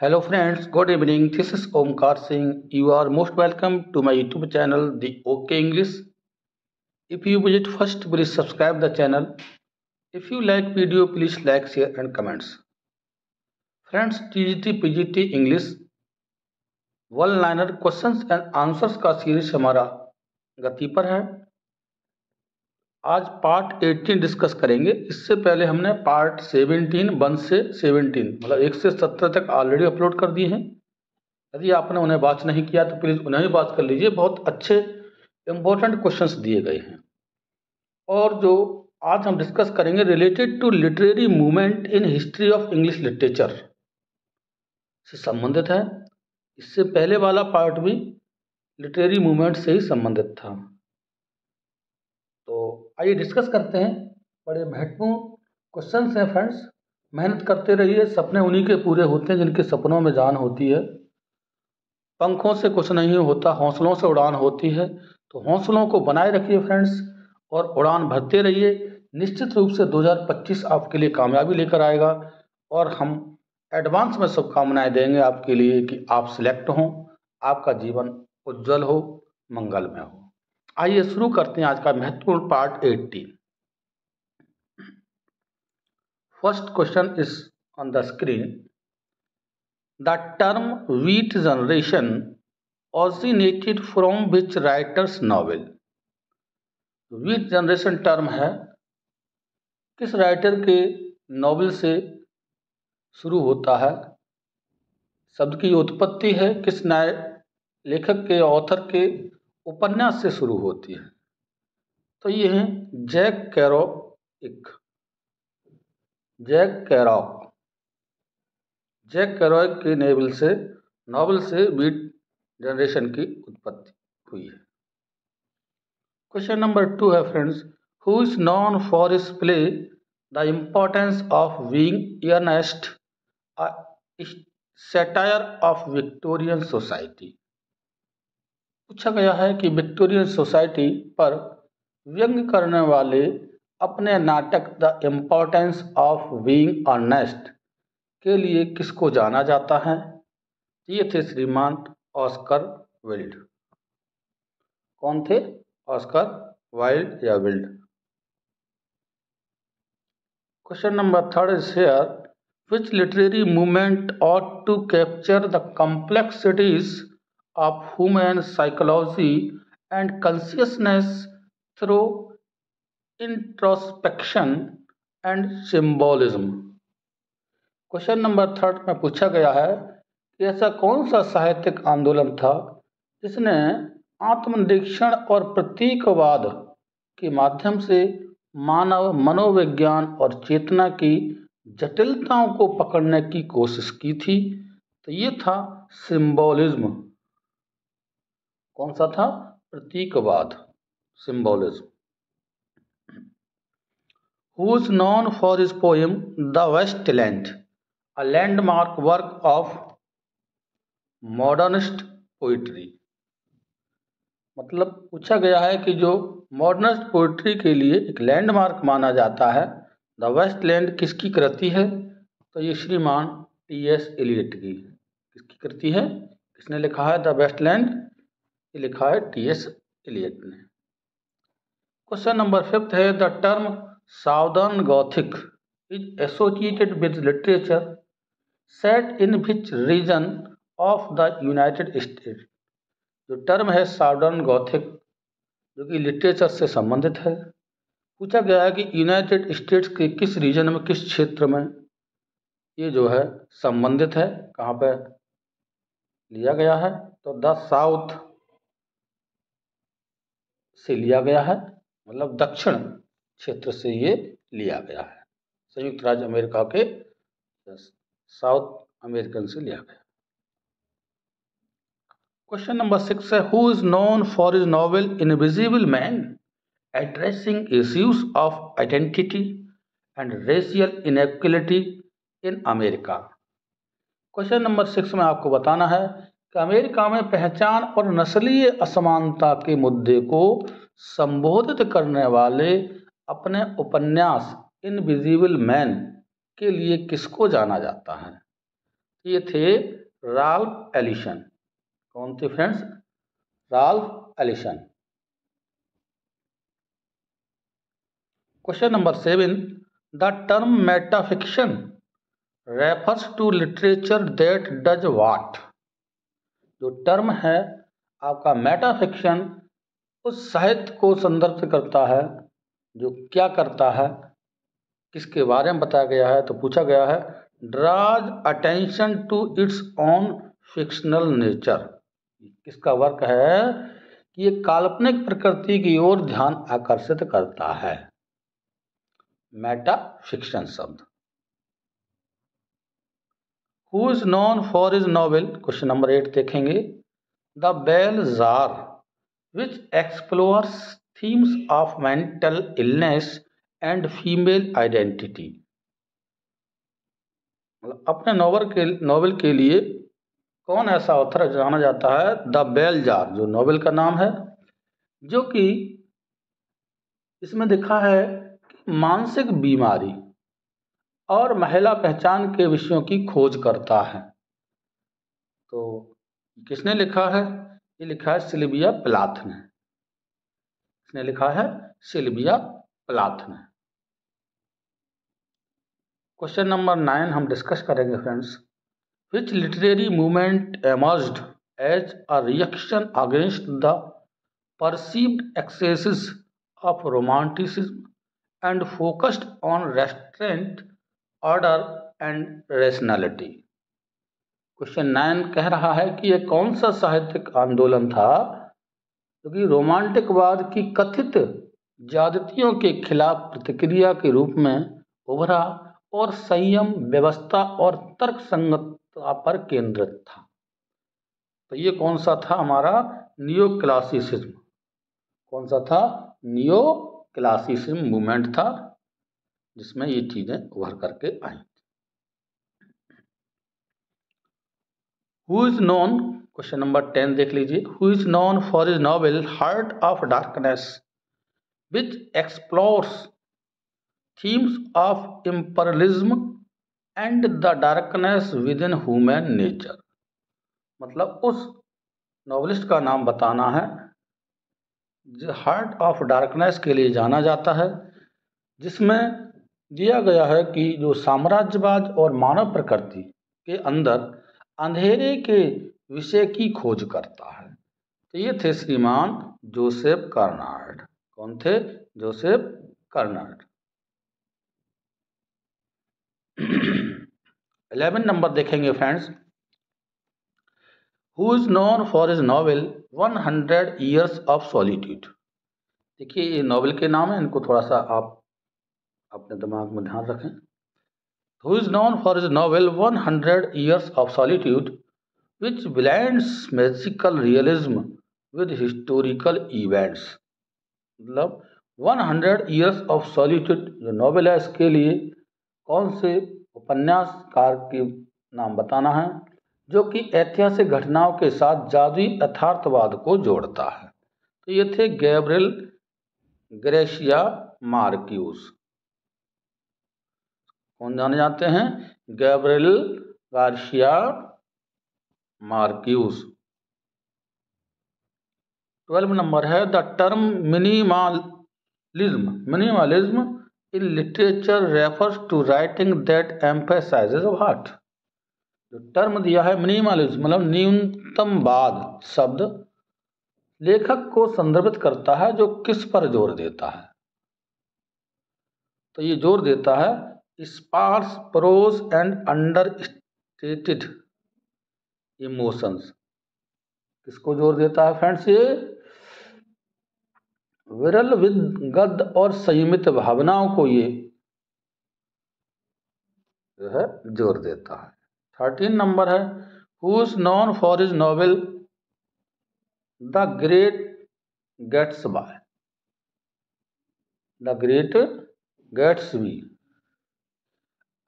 Hello friends, good evening. This is Omkar Singh. You are most welcome to my YouTube channel, The OK English. If you visit first, please subscribe the channel. If you like video, please like, share and comments. Friends, TGT PGT English one liner questions and answers का series हमारा गति पर है। आज part 18 discuss करेंगे। इससे पहले हमने पार्ट 17 1 से 17 मतलब 1 से 17 तक ऑलरेडी अपलोड कर दिए हैं। यदि आपने उन्हें वॉच नहीं किया तो प्लीज़ उन्हें भी वॉच कर लीजिए। बहुत अच्छे इंपॉर्टेंट क्वेश्चंस दिए गए हैं। और जो आज हम डिस्कस करेंगे related to literary movement in history of English literature से संबंधित है। इससे पहले वाला पार्ट भी लिटरेरी मूवमेंट से ही संबंधित था। तो आइए डिस्कस करते हैं। बड़े महत्वपूर्ण क्वेश्चंस हैं फ्रेंड्स। मेहनत करते रहिए। सपने उन्हीं के पूरे होते हैं जिनके सपनों में जान होती है। पंखों से कुछ नहीं होता, हौसलों से उड़ान होती है। तो हौसलों को बनाए रखिए फ्रेंड्स और उड़ान भरते रहिए। निश्चित रूप से 2025 आपके लिए कामयाबी लेकर आएगा और हम एडवांस में शुभकामनाएं देंगे आपके लिए कि आप सिलेक्ट हों, आपका जीवन उज्जवल हो, मंगलमय हो। आइए शुरू करते हैं आज का महत्वपूर्ण part 18। First question is on the screen. The term Wheat Generation originated from which writer's novel? Wheat Generation term है किस राइटर के नॉवल से शुरू होता है? शब्द की उत्पत्ति है किस नए लेखक के ऑथर के उपन्यास से शुरू होती है? तो ये हैं जैक कैरॉक के नॉवल से व्हीट जनरेशन की उत्पत्ति हुई है। क्वेश्चन नंबर 2 है friends, who is known for his play the importance of being earnest, a satire of Victorian society. पूछा गया है कि विक्टोरियन सोसाइटी पर व्यंग्य करने वाले अपने नाटक the importance of being earnest के लिए किसको जाना जाता है? ये थे श्रीमान ऑस्कर वाइल्ड। कौन थे? ऑस्कर वाइल्ड या Wild. Question number 3 is here, which literary movement ought to capture the complexities of human psychology and consciousness through introspection and symbolism? Question number 3 में पूछा गया है कि ऐसा कौन सा साहित्यिक आंदोलन था जिसने आत्मनिरीक्षण और प्रतीकवाद के माध्यम से मानव मनोविज्ञान और चेतना की जटिलताओं को पकड़ने की कोशिश की थी? तो ये था सिंबोलिज्म। कौन सा था? प्रतीकवाद, symbolism. Who is known for his poem The Westland, a landmark work of modernist poetry? मतलब पूछा गया है कि जो मॉडर्निस्ट पोइट्री के लिए एक लैंडमार्क माना जाता है, द वेस्टलैंड किसकी कृति है? तो ये श्रीमान टी.एस. एलियट की। किसकी कृति है? किसने लिखा है द वेस्टलैंड? ये लिखा है टी.एस. एलियट ने। क्वेश्चन नंबर 5 है, the term southern Gothic is associated with literature set in which region of the United states? जो टर्म है साउदर्न गॉथिक जो कि लिटरेचर से संबंधित है, पूछा गया है कि यूनाइटेड स्टेट्स के किस रीजन में, किस क्षेत्र में ये जो है संबंधित है, कहाँ पे लिया गया है? तो द साउथ से लिया गया है, मतलब दक्षिण क्षेत्र से ये लिया गया है। संयुक्त राज्य अमेरिका के साउथ अमेरिकन से लिया गया। क्वेश्चन नंबर 6 है, who is known for his novel invisible man addressing issues of identity and racial inequality in America? Question number 6 में आपको बताना है कि अमेरिका में पहचान और नस्लीय असमानता के मुद्दे को संबोधित करने वाले अपने उपन्यास इनविजिबल मैन के लिए किसको जाना जाता है? ये थे राल्फ एलिसन। कौन थे friends? Ralph Ellison. Question number 7, the term metafiction refers to literature that does what. जो टर्म है आपका मेटाफिक्शन, उस साहित्य को संदर्भित करता है जो क्या करता है, किसके बारे में बताया गया है। तो पूछा गया है draws attention to its own fictional nature. किसका वर्क है कि ये काल्पनिक प्रकृति की ओर ध्यान आकर्षित करता है। मेटाफिक्शन शब्द। Who is known for his novel, question number 8 देखेंगे, the bell jar, which explores themes of mental illness and female identity। अपने नॉवेल के लिए कौन ऐसा ऑथर जाना जाता है? द बेल जार, जो नॉवेल का नाम है, जो कि इसमें दिखा है कि मानसिक बीमारी और महिला पहचान के विषयों की खोज करता है। तो किसने लिखा है? ये लिखा है सिल्विया प्लाथ ने। इसने लिखा है सिल्विया प्लाथ ने। क्वेश्चन नंबर 9 हम डिस्कस करेंगे friends. Which literary movement emerged as a reaction against the perceived excesses of Romanticism and focused on restraint, order and rationality. Question 9 कह रहा है कि यह कौन सा साहित्यिक आंदोलन था जो कि रोमांटिकवाद की कथित ज्यादतियों के खिलाफ प्रतिक्रिया के रूप में उभरा और संयम, व्यवस्था और तर्क संगतता पर केंद्रित था। तो ये कौन सा था? हमारा नियो क्लासिसिज्म। कौन सा था? नियो क्लासिसिज्म मूवमेंट था, जिसमें ये चीजें उभर करके आई। Who is known, question number 10 देख लीजिए। Who is known for his novel Heart of Darkness, which explores themes of imperialism and the darkness within human nature। मतलब उस नॉवलिस्ट का नाम बताना है जो हार्ट ऑफ डार्कनेस के लिए जाना जाता है, जिसमें दिया गया है कि जो साम्राज्यवाद और मानव प्रकृति के अंदर अंधेरे के विषय की खोज करता है। तो ये थे श्रीमान जोसेफ कर्नाड। कौन थे? जोसेफ कर्नाड। 11 नंबर देखेंगे friends. Who is known for his novel 100 years of solitude. देखिए ये नॉवेल के नाम है, इनको थोड़ा सा आप अपने दिमाग में ध्यान रखें। Who is known for his novel 100 years of solitude which blends magical realism with historical events. मतलब 100 ईयर्स ऑफ सॉलिट्यूड जो नॉवेल है, इसके लिए कौन से उपन्यासकार के नाम बताना है जो कि ऐतिहासिक घटनाओं के साथ जादुई यथार्थवाद को जोड़ता है। तो ये थे गैब्रियल गार्सिया मार्क्यूस। कौन जाने जाते हैं? Gabriel Garcia Marcus. 12 नंबर है the term minimalism in literature refers to writing that emphasizes what। जो टर्म दिया है मिनिमलिज्म मतलब न्यूनतमवाद शब्द लेखक को संदर्भित करता है जो किस पर जोर देता है? तो ये जोर देता है sparse prose and understated emotions. किसको जोर देता है फ्रेंड्स? ये विरल गद्य और संयमित भावनाओं को ये जो है जोर देता है। 13 नंबर है who is known for his novel the great Gatsby. The great Gatsby,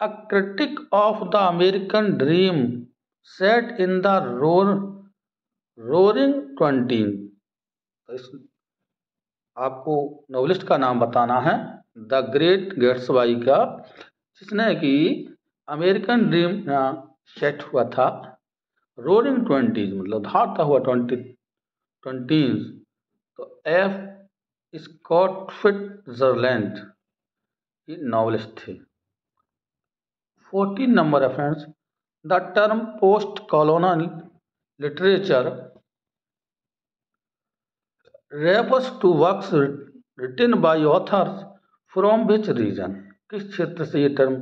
a critic of the American dream set in the roaring twenties. आपको नॉवलिस्ट का नाम बताना है द ग्रेट गैट्सबी का, जिसने कि अमेरिकन ड्रीम सेट हुआ था। रोरिंग ट्वेंटीज मतलब धारता हुआ ट्वेंटीज। तो एफ स्कॉट फिट्जरलैंड ये नॉवलिस्ट थे। 14 नंबर है friends, the term post कॉलोनल literature refers to works written by authors from which region। किस क्षेत्र से ये टर्म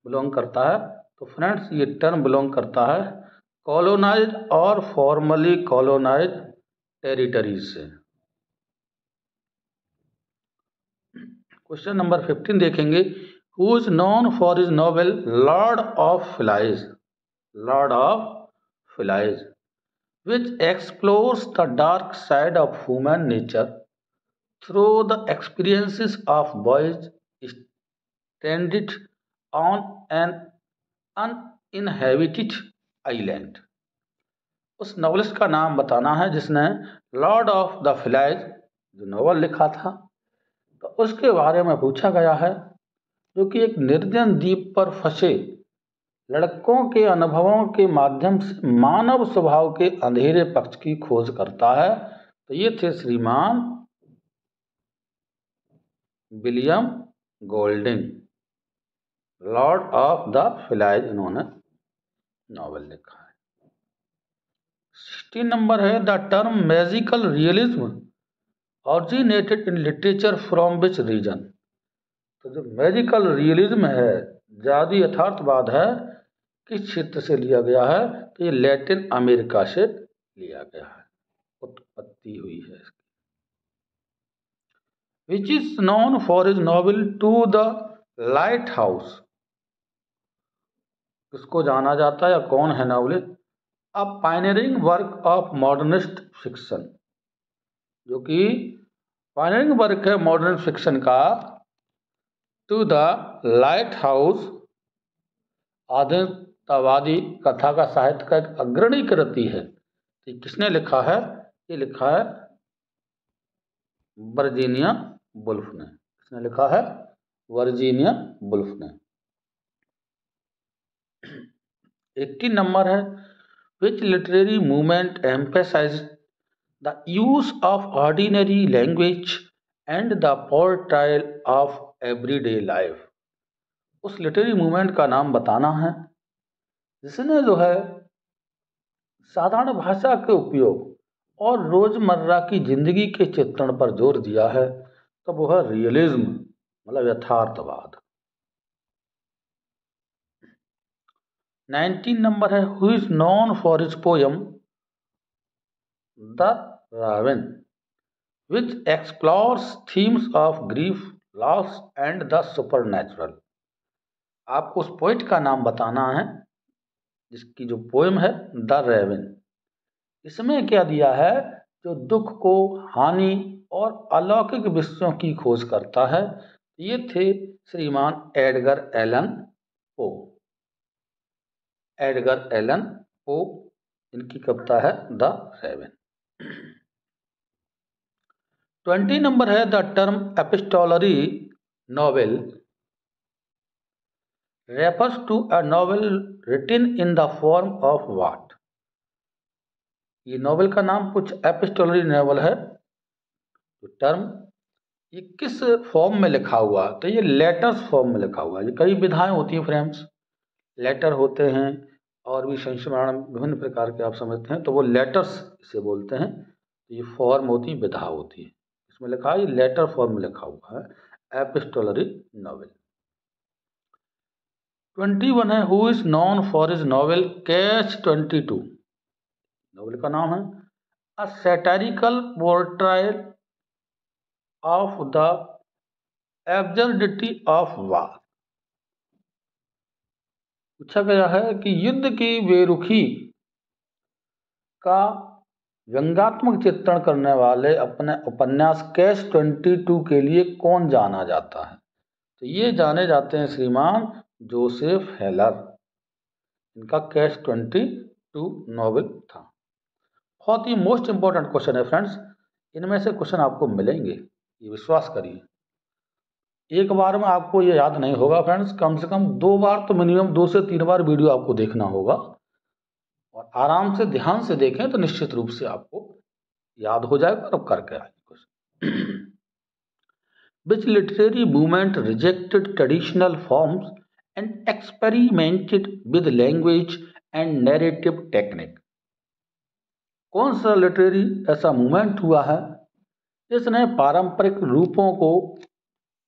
बिलोंग करता है? तो फ्रेंड्स ये टर्म बिलोंग करता है कॉलोनाइज्ड और फॉर्मली कॉलोनाइज्ड टेरिटरीज से। क्वेश्चन नंबर 15 देखेंगे, who is known for his novel Lord of flies. Lord of flies which explores the dark side of human nature through the experiences of boys stranded on an uninhabited island। उस novelist का नाम बताना है जिसने Lord of the flies जो novel लिखा था। तो उसके बारे में पूछा गया है, जो कि एक निर्जन द्वीप पर फंसे लड़कों के अनुभवों के माध्यम से मानव स्वभाव के अंधेरे पक्ष की खोज करता है। तो ये थे श्रीमान William Golding. Lord of the flies इन्होंने नॉवेल लिखा है। 16 नंबर है, the term magical realism originated in literature from which region. तो जो मैजिकल रियलिज्म है, जादुई यथार्थवाद है, किस क्षेत्र से लिया गया है? तो ये लैटिन अमेरिका से लिया गया है, उत्पत्ति हुई है इसकी। Which is known for his novel To the Lighthouse. किसको जाना जाता है या कौन है novelist? A pioneering work of modernist fiction, जो कि पायनियरिंग वर्क है मॉडर्न फिक्शन का। टू द लाइट हाउस आधुनिकतावादी कथा का साहित्य का एक अग्रणी कृति है। ये किसने लिखा है? ये लिखा है वर्जीनिया वुल्फ ने। किसने लिखा है? वर्जीनिया वुल्फ ने। 18 नंबर है, which literary movement emphasize the use of ordinary language and the portrayal of everyday life. उस लिटरेरी मूवमेंट का नाम बताना है जिसने जो है साधारण भाषा के उपयोग और रोजमर्रा की जिंदगी के चित्रण पर जोर दिया है। तो वो है रियलिज्म मतलब यथार्थवाद। 19 नंबर है, who is known for his poem the Raven which explores themes of grief loss and the supernatural. आपको उस पोइट का नाम बताना है जिसकी जो पोएम है द रेवन। इसमें क्या दिया है? जो दुख को, हानि और अलौकिक विषयों की खोज करता है। ये थे श्रीमान Edgar Allan Poe. Edgar Allan Poe, इनकी कविता है द रेवन। 20 नंबर है, the term epistolary novel refers to a novel written in the form of what। ये नॉवेल का नाम कुछ एपिस्टोलरी नॉवेल है। तो टर्म ये किस फॉर्म में लिखा हुआ? तो ये लेटर्स फॉर्म में लिखा हुआ है। ये कई विधाएं होती हैं फ्रेंड्स, लेटर होते हैं और भी संस्मरण विभिन्न प्रकार के आप समझते हैं, तो वो लेटर्स इसे बोलते हैं। तो ये फॉर्म होती है, विधा होती है। इसमें लिखा है, ये लेटर फॉर्म में लिखा हुआ है एपिस्टोलरी नॉवेल। 21 है, who is known for his novel Catch 22। Novel का नाम है a satirical portrayal of the absurdity of war. पूछा गया है कि युद्ध की बेरुखी का व्यंग्यात्मक चित्रण करने वाले अपने उपन्यास कैच 22 के लिए कौन जाना जाता है? तो ये जाने जाते हैं श्रीमान जोसेफ हेलर। इनका कैच 22 नॉवेल था। बहुत ही मोस्ट इंपॉर्टेंट क्वेश्चन है फ्रेंड्स, इनमें से क्वेश्चन आपको मिलेंगे, ये विश्वास करिए। एक बार में आपको ये याद नहीं होगा फ्रेंड्स, कम से कम 2 बार तो मिनिमम 2 से 3 बार वीडियो आपको देखना होगा, और आराम से ध्यान से देखें तो निश्चित रूप से आपको याद हो जाएगा और अब करके आएंगे question. Which literary movement rejected traditional forms and experimented with language and narrative technique? कौन सा लिटरेरी ऐसा मूवमेंट हुआ है जिसने पारंपरिक रूपों को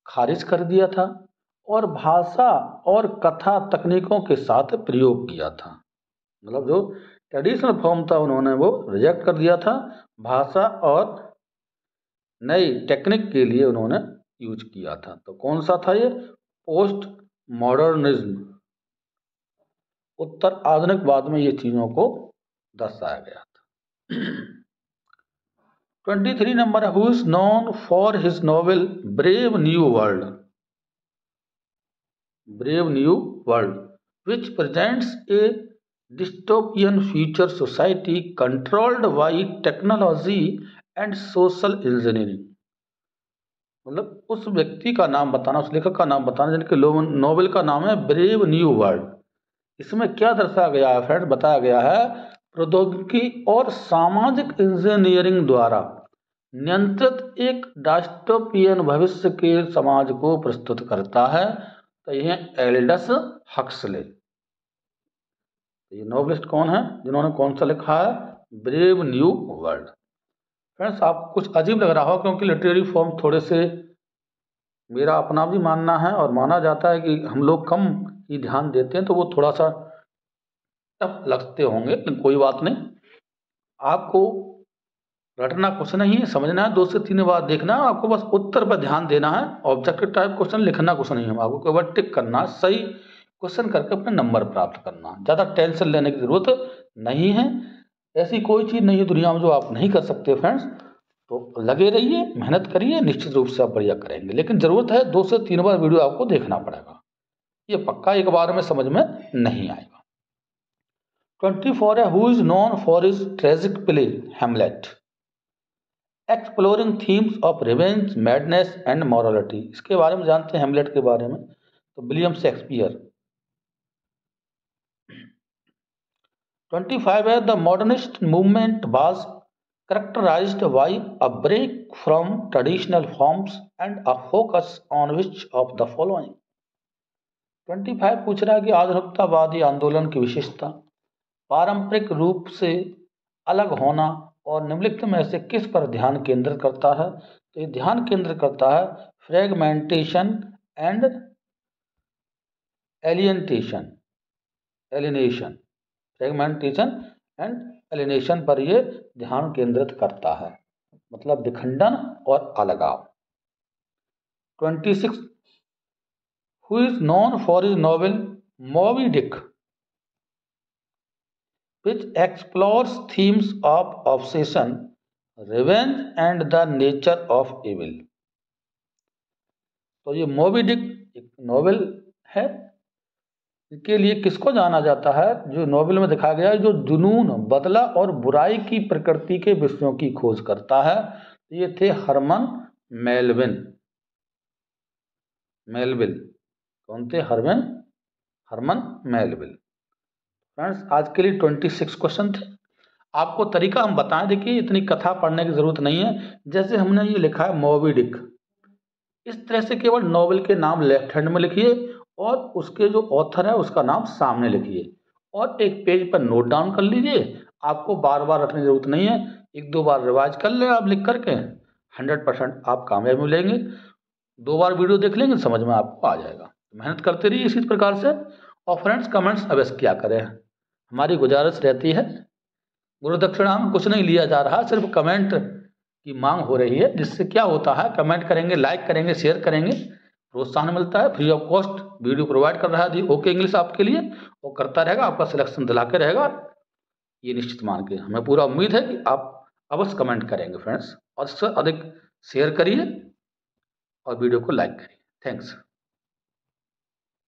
खारिज कर दिया था और भाषा और कथा तकनीकों के साथ प्रयोग किया था? मतलब जो ट्रेडिशनल फॉर्म था उन्होंने वो रिजेक्ट कर दिया था, भाषा और नई टेक्निक के लिए उन्होंने यूज किया था। तो कौन सा था ये? पोस्ट मॉडर्निज्म, उत्तर आधुनिकवाद में ये चीजों को दर्शाया गया था। 23 नंबर है, who is known for his novel brave new world? Brave new world which presents A dystopian future society controlled by technology and social engineering. मतलब उस व्यक्ति का नाम बताना, उस लेखक का नाम बताना जिनके नोवेल का नाम है ब्रेव न्यू वर्ल्ड। इसमें क्या दर्शाया गया है फ्रेंड्स? बताया गया है प्रौद्योगिकी और सामाजिक इंजीनियरिंग द्वारा नियंत्रित एक डायस्टोपियन भविष्य के समाज को प्रस्तुत करता है। तो ये एल्डस हक्सले। ये नोवेलिस्ट कौन है जिन्होंने कौन सा लिखा है? Brave new world. फ्रेंड्स आपको कुछ अजीब लग रहा हो क्योंकि लिटरेरी फॉर्म थोड़े से, मेरा अपना भी मानना है और माना जाता है कि हम लोग कम ही ध्यान देते हैं, तो वो थोड़ा सा टफ लगते होंगे, लेकिन कोई बात नहीं। आपको रटना कुछ नहीं है, समझना है, 2 से 3 बार देखना है, आपको बस उत्तर पर ध्यान देना है। ऑब्जेक्टिव टाइप क्वेश्चन लिखना कुछ नहीं है, आपको केवल टिक करना है, सही क्वेश्चन करके अपने नंबर प्राप्त करना। ज़्यादा टेंशन लेने की जरूरत नहीं है। ऐसी कोई चीज़ नहीं है दुनिया में जो आप नहीं कर सकते फ्रेंड्स। तो लगे रहिए, मेहनत करिए, निश्चित रूप से आप बढ़िया करेंगे। लेकिन ज़रूरत है 2 से 3 बार वीडियो आपको देखना पड़ेगा, ये पक्का एक बार में समझ में नहीं आएगा। 24 है, who is known for his tragic play Hamlet exploring themes of revenge, madness and morality. इसके बारे में जानते हैं हेमलेट के बारे में, तो विलियम शेक्सपियर। 25 है, the modernist movement was characterized by a break from traditional forms and a focus on which of the following? 25 पूछ रहा है कि आधुनिकतावादी आंदोलन की विशेषता पारंपरिक रूप से अलग होना और निम्नलिखित में से किस पर ध्यान केंद्रित करता है? तो ये ध्यान केंद्रित करता है fragmentation and alienation, fragmentation and alienation पर ये ध्यान केंद्रित करता है, मतलब विखंडन और अलगाव। 26 who is known for his novel Moby Dick which explores themes of obsession, revenge and the nature of evil। तो ये मॉबी डिक एक नॉवेल है, इसके लिए किसको जाना जाता है? जो नॉवेल में दिखाया गया है, जो जुनून, बदला और बुराई की प्रकृति के विषयों की खोज करता है। ये थे हरमन मेलविल। कौन थे? हरमन मेलविल। फ्रेंड्स आज के लिए 26 क्वेश्चन थे। आपको तरीका हम बताएं, देखिए इतनी कथा पढ़ने की जरूरत नहीं है। जैसे हमने ये लिखा है मॉबी डिक, इस तरह से केवल नॉवेल के नाम लेफ्ट हैंड में लिखिए और उसके जो ऑथर है उसका नाम सामने लिखिए और एक पेज पर नोट डाउन कर लीजिए। आपको बार बार रखने की जरूरत नहीं है, 1-2 बार रिवाइज कर ले आप लिख करके, 100% आप कामयाब मिलेंगे। 2 बार वीडियो देख लेंगे समझ में आपको आ जाएगा। मेहनत करते रहिए इसी प्रकार से। और फ्रेंड्स कमेंट्स अवश्य किया करें, हमारी गुजारिश रहती है। गुरु दक्षिणा में कुछ नहीं लिया जा रहा, सिर्फ कमेंट की मांग हो रही है, जिससे क्या होता है, कमेंट करेंगे, लाइक करेंगे, शेयर करेंगे, प्रोत्साहन मिलता है। Free of cost video provide कर रहा है ओके इंग्लिश आपके लिए, वो करता रहेगा, आपका सिलेक्शन दिला के रहेगा, ये निश्चित मान के। हमें पूरा उम्मीद है कि आप अवश्य कमेंट करेंगे फ्रेंड्स, और इससे अधिक शेयर करिए और वीडियो को लाइक करिए। थैंक्स।